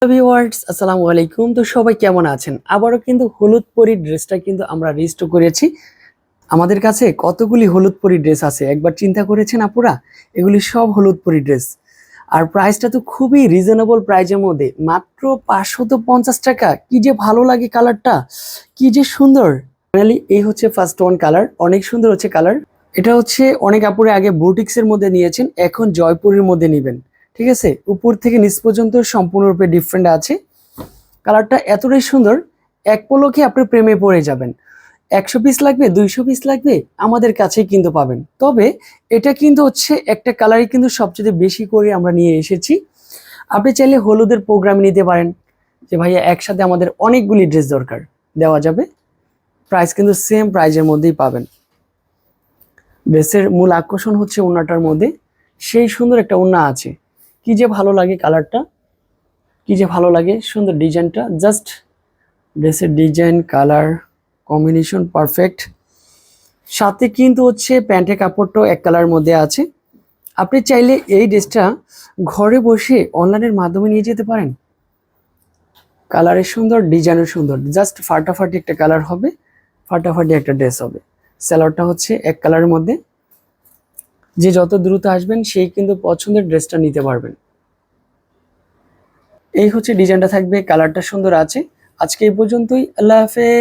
Viewers আসসালামু আলাইকুম। তো সবাই কেমন আছেন? আবারও কিন্তু হলুদ পরি ড্রেসটা কিন্তু আমরা রিস্টক করেছি। আমাদের কাছে কতগুলি হলুদ পরি ড্রেস আছে একবার চিন্তা করেছেন আপুরা? এগুলি সব হলুদ পরি ড্রেস। আর প্রাইসটা তো খুবই রিজনেবল প্রাইজের মধ্যে, মাত্র 550 টাকা। কি যে ভালো লাগে কালারটা, কি যে সুন্দর। ফাইনালি এই হচ্ছে ফার্স্ট ওয়ান কালার, অনেক সুন্দর হচ্ছে কালার। এটা হচ্ছে অনেক আপুরে আগে বুটিক্সের মধ্যে নিয়েছেন, এখন জয়পুরের মধ্যে নেবেন। ঠিক আছে, উপর থেকে নিচ পর্যন্ত সম্পূর্ণরূপে ডিফারেন্ট আছে। কালারটা এতটাই সুন্দর, এক পলকে আপনি প্রেমে পড়ে যাবেন। 100 পিস লাগবে, 200 পিস লাগবে, আমাদের কাছেই কিন্তু পাবেন। তবে এটা কিন্তু হচ্ছে একটা কালারই কিন্তু সবচেয়ে বেশি করে আমরা নিয়ে এসেছি। আপনি চাইলে হলুদের প্রোগ্রামে নিতে পারেন যে ভাইয়া একসাথে আমাদের অনেকগুলি ড্রেস দরকার, দেওয়া যাবে। প্রাইস কিন্তু সেম প্রাইজের মধ্যেই পাবেন। ড্রেসের মূল আকর্ষণ হচ্ছে ওড়নাটার মধ্যে সেই সুন্দর একটা ওড়না আছে। কি যে ভালো লাগে কালারটা, কি যে ভালো লাগে, সুন্দর ডিজাইনটা। জাস্ট ড্রেসের ডিজাইন কালার কম্বিনেশন পারফেক্ট। সাথে কিন্তু হচ্ছে প্যান্টের কাপড়টাও এক কালারের মধ্যে আছে। আপনি চাইলে এই ড্রেসটা ঘরে বসে অনলাইনের মাধ্যমে নিয়ে যেতে পারেন। কালারের সুন্দর, ডিজাইনের সুন্দর, জাস্ট ফাটাফাটি একটা কালার হবে, ফাটাফাটি একটা ড্রেস হবে। স্যালোয়ারটা হচ্ছে এক কালারের মধ্যে। যে যত দ্রুত আসবেন সেই কিন্তু পছন্দের ড্রেসটা নিতে পারবেন। এই হচ্ছে ডিজাইনটা থাকবে, কালারটা সুন্দর আছে। আজকে এই পর্যন্তই, আল্লাহ হাফেজ।